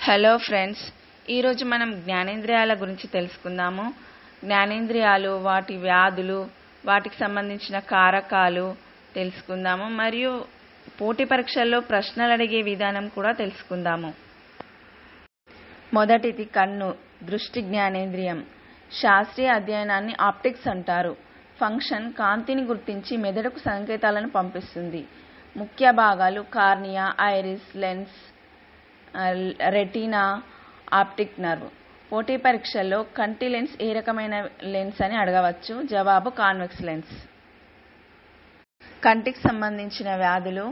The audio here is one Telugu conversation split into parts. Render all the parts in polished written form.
హలో ఫ్రెండ్స్, ఈరోజు మనం జ్ఞానేంద్రియాల గురించి తెలుసుకుందాము. జ్ఞానేంద్రియాలు, వాటి వ్యాధులు, వాటికి సంబంధించిన కారకాలు తెలుసుకుందాము. మరియు పోటీ పరీక్షల్లో ప్రశ్నలు అడిగే విధానం కూడా తెలుసుకుందాము. మొదటిది కన్ను, దృష్టి జ్ఞానేంద్రియం. శాస్త్రీయ అధ్యయనాన్ని ఆప్టిక్స్ అంటారు. ఫంక్షన్ కాంతిని గుర్తించి మెదడుకు సంకేతాలను పంపిస్తుంది. ముఖ్య భాగాలు cornea, iris, lens, retina, optic nerve. పోటీ పరీక్షల్లో కంటి లెన్స్ ఏ రకమైన లెన్స్ అని అడగవచ్చు. జవాబు కాన్వెక్స్ లెన్స్. కంటికి సంబంధించిన వ్యాధులు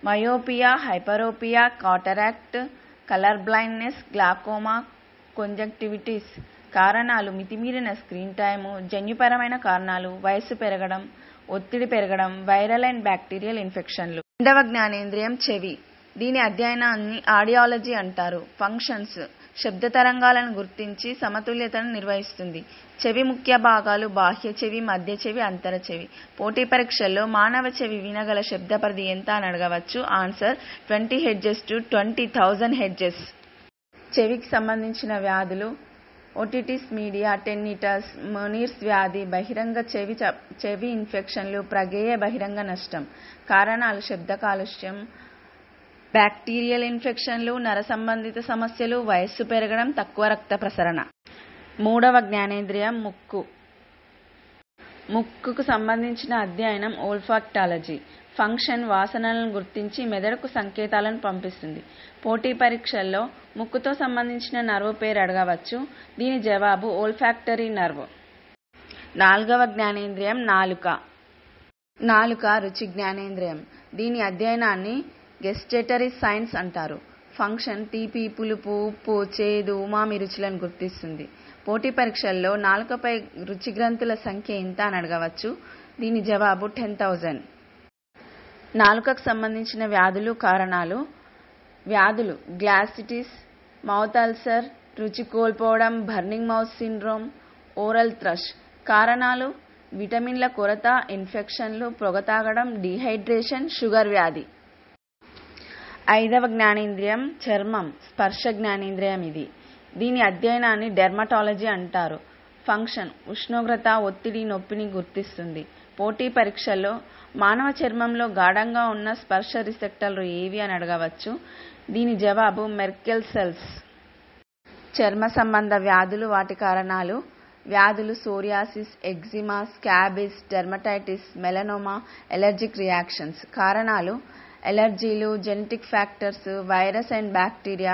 myopia, hyperopia, cataract, colour blindness, glaucoma, conjunctivitis. కారణాలు మితిమీరిన స్క్రీన్ టైము, జన్యుపరమైన కారణాలు, వయస్సు పెరగడం, ఒత్తిడి పెరగడం, వైరల్ అండ్ బ్యాక్టీరియల్ ఇన్ఫెక్షన్లు. రెండవ జ్ఞానేంద్రియం చెవి. దీని అధ్యయనాన్ని ఆడియాలజీ అంటారు. ఫంక్షన్స్ శబ్ద తరంగాలను గుర్తించి సమతుల్యతను నిర్వహిస్తుంది. చెవి ముఖ్య భాగాలు బాహ్య చెవి, మధ్య చెవి, అంతర చెవి. పోటీ పరీక్షల్లో మానవ చెవి వినగల శబ్ద పరిధి ఎంత అని అడగవచ్చు. Answer 20 Hz to 20,000 Hz. చెవికి సంబంధించిన వ్యాధులు ఓటిటిస్ మీడియా, టెన్నిటస్, మొనీర్స్ వ్యాధి, బహిరంగ చెవి ఇన్ఫెక్షన్లు, ప్రగేయ బహిరంగ నష్టం. కారణాలు శబ్ద కాలుష్యం, బ్యాక్టీరియల్ ఇన్ఫెక్షన్లు, నర సంబంధిత సమస్యలు, వయస్సు పెరగడం, తక్కువ రక్త ప్రసరణ. మూడవ జ్ఞానేంద్రియం ముక్కు. ముక్కుకు సంబంధించిన అధ్యయనం ఓల్ఫాక్టాలజీ. ఫంక్షన్ వాసనలను గుర్తించి మెదడుకు సంకేతాలను పంపిస్తుంది. పోటీ పరీక్షల్లో ముక్కుతో సంబంధించిన నర్వ్ పేరు అడగవచ్చు. దీని జవాబు ఓల్ఫాక్టరీ నర్వ్. నాలుగవ జ్ఞానేంద్రియం నాలుక. నాలుక రుచి జ్ఞానేంద్రియం. దీని అధ్యయనాన్ని గెస్టేటరీ సైన్స్ అంటారు. ఫంక్షన్ తీపి, పులుపు, ఉప్పు, చేదు, ఉమామి రుచులను గుర్తిస్తుంది. పోటీ పరీక్షల్లో నాలుకపై రుచి గ్రంథుల సంఖ్య ఎంత అని అడగవచ్చు. దీని జవాబు 10,000. నాలుకకు సంబంధించిన వ్యాధులు, కారణాలు. వ్యాధులు గ్లాసిటిస్, మౌత్ అల్సర్, రుచి కోల్పోవడం, burning mouth syndrome, oral thrush. కారణాలు విటమిన్ల కొరత, ఇన్ఫెక్షన్లు, పొగ తాగడం, డీహైడ్రేషన్, షుగర్ వ్యాధి. ఐదవ జ్ఞానేంద్రియం చర్మం, స్పర్శ జ్ఞానేంద్రియం. దీని అధ్యయనాన్ని డెర్మటాలజీ అంటారు. ఫంక్షన్ ఉష్ణోగ్రత, ఒత్తిడి, నొప్పిని గుర్తిస్తుంది. పోటీ పరీక్షల్లో మానవ చర్మంలో గాఢంగా ఉన్న స్పర్శ రిసెప్టర్లు ఏవి అని అడగవచ్చు. దీని జవాబు మెర్కెల్ సెల్స్. చర్మ సంబంధ వ్యాధులు, వాటి కారణాలు. వ్యాధులు psoriasis, eczema, scabies, dermatitis, melanoma, allergic reactions. కారణాలు ఎలర్జీలు, genetic factors, virus and bacteria,